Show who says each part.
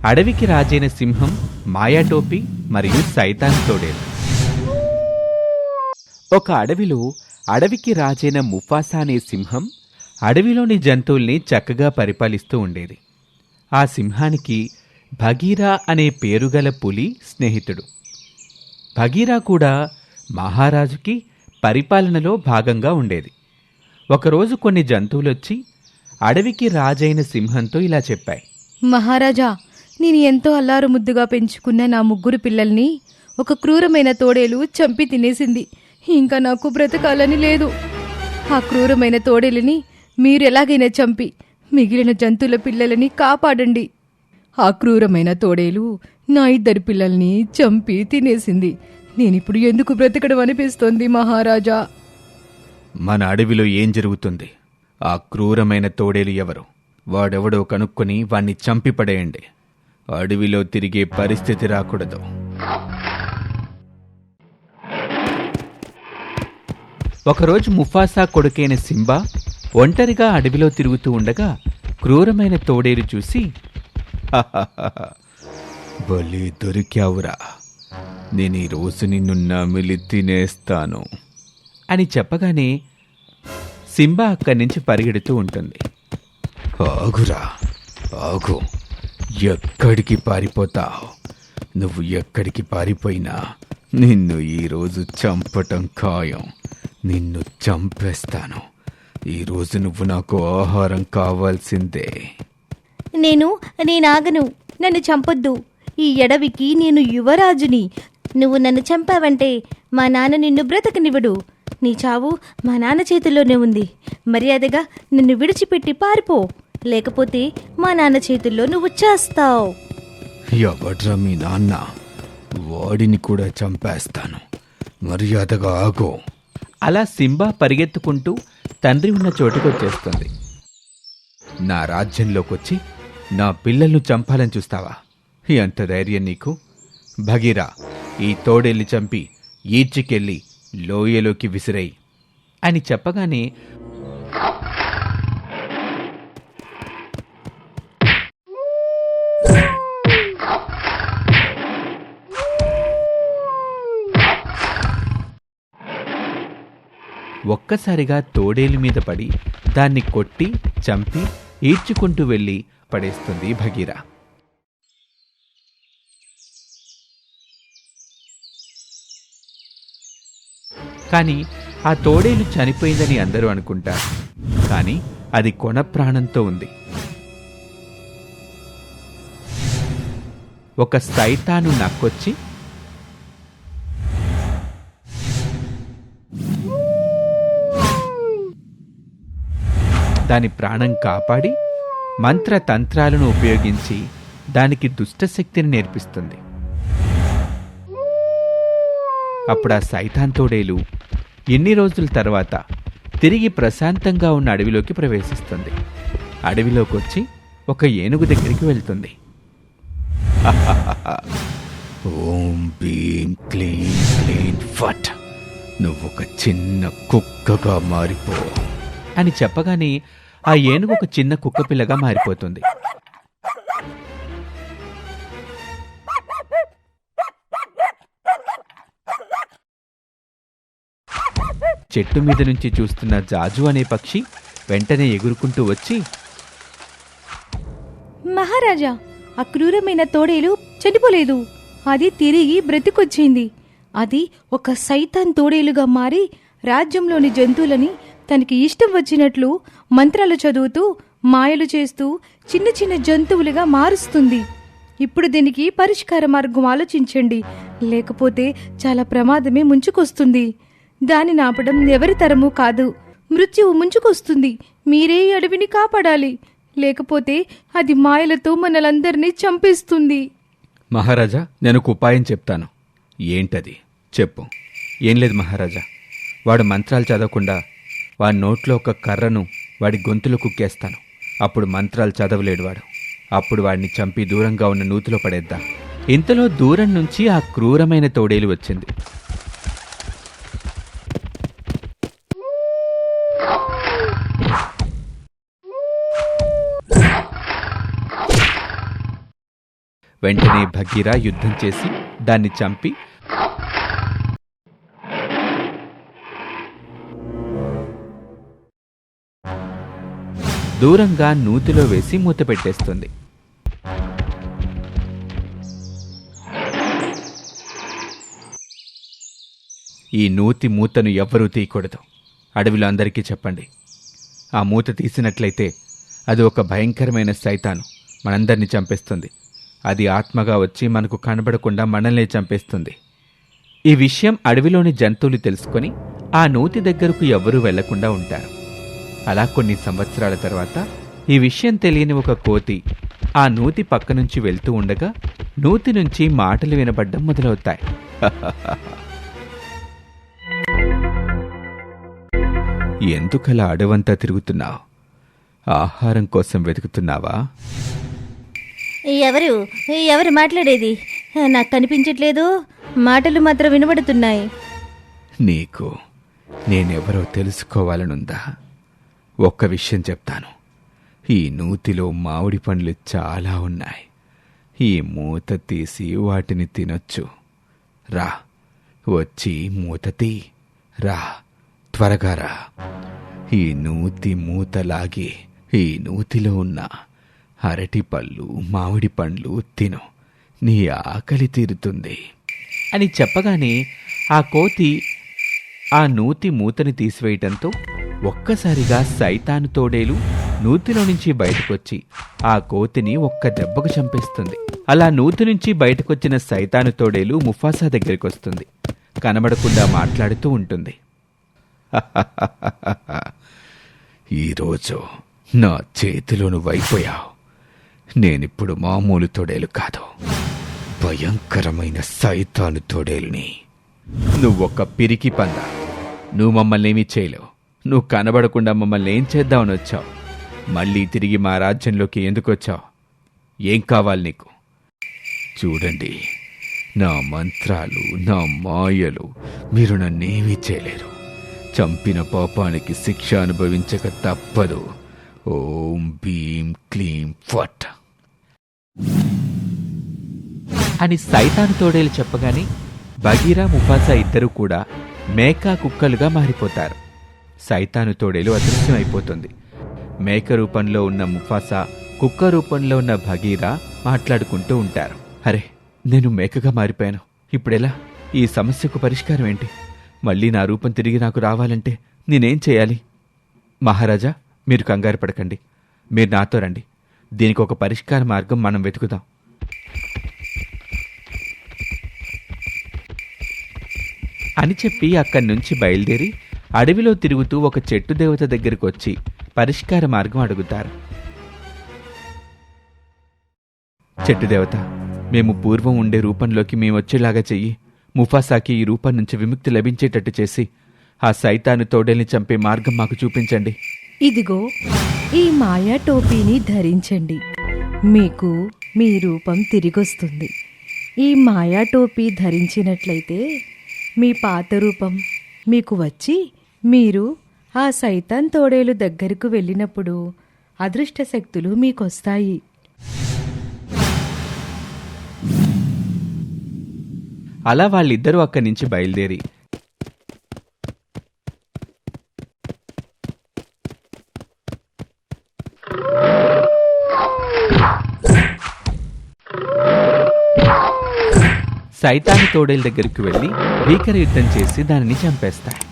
Speaker 1: అడవికి రాజైన సింహం, మాయాటోపి మరియు సైతాన్ తోడేలు. ఒక అడవిలో అడవికి రాజైన ముఫాసా అనే సింహం అడవిలోని జంతువుల్ని చక్కగా పరిపాలిస్తూ ఉండేది. ఆ సింహానికి భగీరా అనే పేరుగల పులి స్నేహితుడు. భగీరా కూడా మహారాజుకి పరిపాలనలో భాగంగా ఉండేది. ఒకరోజు కొన్ని జంతువులొచ్చి అడవికి రాజైన సింహంతో ఇలా చెప్పాయి.
Speaker 2: మహారాజా, నేను ఎంతో అల్లారు ముద్దుగా పెంచుకున్న నా 3 పిల్లల్ని ఒక క్రూరమైన తోడేలు చంపి తినేసింది. ఇంకా నాకు బ్రతకాలని లేదు. ఆ క్రూరమైన తోడేలుని మీరు ఎలాగైనా చంపి మిగిలిన జంతువుల పిల్లలని కాపాడండి. ఆ క్రూరమైన తోడేలు నా 2 పిల్లల్ని చంపి తినేసింది. నేనిప్పుడు ఎందుకు బ్రతకడం అనిపిస్తోంది మహారాజా.
Speaker 1: మన అడవిలో ఏం జరుగుతుంది? ఆ క్రూరమైన తోడేలు ఎవరు? వాడెవడో కనుక్కొని వాణ్ణి చంపిపడేయండి. అడవిలో తిరిగే పరిస్థితి రాకూడదు. ఒకరోజు ముఫాసా కొడుకైన సింబా ఒంటరిగా అడవిలో తిరుగుతూ ఉండగా క్రూరమైన తోడేలు చూసి, బలి దొరికావురా, నేను ఈ రోజు నిన్ను నమిలి తినేస్తాను అని చెప్పగానే సింబా అక్కడి నుంచి పరిగెడుతూ ఉంటుంది. ఆగురా, ఆగు, ఎక్కడికి పారిపోతావు? నువ్వు ఎక్కడికి పారిపోయినా నిన్ను ఈరోజు చంపటం ఖాయం. నిన్ను చంపేస్తాను. ఈరోజు నువ్వు నాకు ఆహారం కావాల్సిందే.
Speaker 3: నేనాగను, నన్ను చంపొద్దు. ఈ అడవికి నేను యువరాజుని. నువ్వు నన్ను చంపావంటే మా నాన్న నిన్ను బ్రతకనివ్వడు. నీ చావు మా నాన్న చేతుల్లోనే ఉంది. మర్యాదగా నిన్ను విడిచిపెట్టి పారిపో, లేకపోతే మా నాన్న చేతుల్లో నువ్వు చేస్తావు.
Speaker 1: ఎవడ్రా మీ నాన్న? వాడిని కూడా చంపేస్తాను. మర్యాదగా ఆగో. అలా సింబా పరిగెత్తుకుంటూ తండ్రి ఉన్న చోటుకొచ్చేస్తుంది. నా రాజ్యంలోకొచ్చి నా పిల్లలను చంపాలని చూస్తావా? ఎంత ధైర్యం నీకు? భగీరా, ఈ తోడేల్ని చంపి ఈడ్చికెళ్ళి లోయలోకి విసిరేయి అని చెప్పగానే ఒక్కసారిగా తోడేలు మీద పడి దాన్ని కొట్టి చంపి ఈడ్చుకుంటూ వెళ్ళి పడేస్తుంది భగీరా. కానీ ఆ తోడేలు చనిపోయిందని అందరూ అనుకుంటారు. కానీ అది కొన ప్రాణంతో ఉంది. ఒక సైతాను నక్కొచ్చి దాని ప్రాణం కాపాడి మంత్రతంత్రాలను ఉపయోగించి దానికి దుష్టశక్తిని నేర్పిస్తుంది. అప్పుడు ఆ సైతాన్ తోడేలు ఎన్ని రోజుల తర్వాత తిరిగి ప్రశాంతంగా ఉన్న అడవిలోకి ప్రవేశిస్తుంది. అడవిలోకొచ్చి ఒక ఏనుగు దగ్గరికి వెళ్తుంది. ఓం భీం క్లీం క్లీం ఫట్, నువ్వొక చిన్న కుక్కగా మారిపో అని చెప్పగానే ఆ ఏనుగు ఒక చిన్న కుక్కపిల్లగా మారిపోతుంది. చెట్టు మీద నుంచి చూస్తున్న జాజు అనే పక్షి వెంటనే ఎగురుకుంటూ వచ్చి,
Speaker 2: మహారాజా, ఆ క్రూరమైన తోడేలు చనిపోలేదు. అది తిరిగి బ్రతికొచ్చింది. అది ఒక సైతాన్ తోడేలుగా మారి రాజ్యంలోని జంతువులని తనకి ఇష్టం వచ్చినట్లు మంత్రాలు చదువుతూ మాయలు చేస్తూ చిన్న చిన్న జంతువులుగా మారుస్తుంది. ఇప్పుడు దీనికి పరిష్కార మార్గం ఆలోచించండి, లేకపోతే చాలా ప్రమాదమే ముంచుకొస్తుంది. దానిని ఆపడం ఎవరి తరమూ కాదు. మృత్యువు ముంచుకొస్తుంది. మీరే ఈ అడవిని కాపాడాలి, లేకపోతే అది మాయలతో మనలందరినీ చంపేస్తుంది.
Speaker 1: మహారాజా, నేను ఒక ఉపాయం చెప్తాను. ఏంటది? చెప్పు. ఏం లేదు మహారాజా, వాడు మంత్రాలు చదవకుండా వాడి నోట్లో ఒక కర్రను వాడి గొంతులో కుక్కేస్తాను. అప్పుడు మంత్రాలు చదవలేడు వాడు. అప్పుడు వాడిని చంపి దూరంగా ఉన్న నూతిలో పడేద్దాం. ఇంతలో దూరం నుంచి ఆ క్రూరమైన తోడేలు వచ్చింది. వెంటనే భగీరా యుద్ధం చేసి దాన్ని చంపి దూరంగా నూతిలో వేసి మూత పెట్టేస్తుంది. ఈ నూతి మూతను ఎవ్వరూ తీయకూడదు. అడవిలో అందరికీ చెప్పండి. ఆ మూత తీసినట్లయితే అది ఒక భయంకరమైన సైతాను మనందరినీ చంపేస్తుంది. అది ఆత్మగా వచ్చి మనకు కనబడకుండా మనల్ని చంపేస్తుంది. ఈ విషయం అడవిలోని జంతువులు తెలుసుకొని ఆ నూతి దగ్గరకు ఎవ్వరూ వెళ్లకుండా ఉంటారు. అలా కొన్ని సంవత్సరాల తర్వాత ఈ విషయం తెలియని ఒక కోతి ఆ నూతి పక్క నుంచి వెళ్తూ ఉండగా నూతి నుంచి మాటలు వినబడ్డం మొదలవుతాయి. ఎందుకలా అడవంతా తిరుగుతున్నావు? ఆహారం కోసం వెతుకుతున్నావా?
Speaker 3: ఎవరు మాట్లాడేది? నాకు కనిపించట్లేదు, మాటలు మాత్రం వినబడుతున్నాయి.
Speaker 1: నీకు నేనెవరో తెలుసుకోవాలనుందా? ఒక్క విషయం చెప్తాను. ఈ నూతిలో మామిడి పండ్లు చాలా ఉన్నాయి. ఈ మూత తీసి వాటిని తినొచ్చు. రా, వచ్చి మూత తీ. రా, త్వరగా రా. ఈ నూతి మూత లాగి ఈ నూతిలో ఉన్న అరటి పళ్ళు మామిడి పండ్లు తిను. నీ ఆకలి తీరుతుంది అని చెప్పగానే ఆ కోతి ఆ నూతి మూతని తీసివేయటంతో ఒక్కసారిగా సైతాను తోడేలు నూతిలో నుంచి బయటకొచ్చి ఆ కోతిని ఒక్క దెబ్బకు చంపేస్తుంది. అలా నూతి నుంచి బయటకొచ్చిన సైతాను తోడేలు ముఫాసా దగ్గరికి వస్తుంది. కనబడకుండా మాట్లాడుతూ ఉంటుంది. ఈరోజు నా చేతిలో నువ్వైపోయావు. నేనిప్పుడు మామూలు తోడేలు కాదు, భయంకరమైన సైతాను తోడేలుని. నువ్వొక్క పిరికి పంద. నువ్వు మమ్మల్ని ఏమీ చేయలేవు. నువ్వు కనబడకుండా మమ్మల్ని ఏం చేద్దామని వచ్చావు? మళ్ళీ తిరిగి మా రాజ్యంలోకి ఎందుకు వచ్చావు? ఏం కావాలి నీకు? చూడండి, నా మంత్రాలు, నా మాయలు మీరు నన్నేమీ చేయలేరు. చంపిన పాపానికి శిక్ష అనుభవించక తప్పదు. ఓం భీం క్లీం ఫట్ అని సైతాను తోడేలు చెప్పగానే బగీరా ముఫాసా ఇద్దరూ కూడా మేకా కుక్కలుగా మారిపోతారు. సైతాను తోడేలు అదృశ్యమైపోతుంది. మేక రూపంలో ఉన్న ముఫాసా, కుక్క రూపంలో ఉన్న భగీరా మాట్లాడుకుంటూ ఉంటారు. అరే, నేను మేకగా మారిపోయాను. ఇప్పుడెలా? ఈ సమస్యకు పరిష్కారం ఏంటి? మళ్ళీ నా రూపం తిరిగి నాకు రావాలంటే నేనేం చేయాలి? మహారాజా, మీరు కంగారు పడకండి. మీరు నాతో రండి. దీనికి ఒక పరిష్కార మార్గం మనం వెతుకుదాం. అని చెప్పి అక్కడి నుంచి బయలుదేరి అడవిలో తిరుగుతూ ఒక చెట్టు దేవత దగ్గరికి వచ్చి పరిష్కార మార్గం అడుగుతారు. చెట్టు దేవత, మేము పూర్వం ఉండే రూపంలోకి మేము వచ్చేలాగా చెయ్యి. ముఫాసాకి ఈ రూపం నుంచి విముక్తి లభించేటట్టు చేసి ఆ సైతాను తోడేల్ని చంపే మార్గం మాకు చూపించండి.
Speaker 2: ఇదిగో ఈ మాయా టోపీని ధరించండి. మీకు మీ రూపం తిరిగొస్తుంది. ఈ మాయా టోపీ ధరించినట్లయితే మీ పాత రూపం మీకు వచ్చి మీరు ఆ సైతాన్ తోడేలు దగ్గరకు వెళ్ళినప్పుడు అదృష్ట శక్తులు మీకొస్తాయి.
Speaker 1: అలా వాళ్ళిద్దరూ అక్కడి నుంచి బయలుదేరి సైతాను తోడేలు దగ్గరికి వెళ్ళి భీకర యుద్ధం చేసి దానిని చంపేస్తాయి.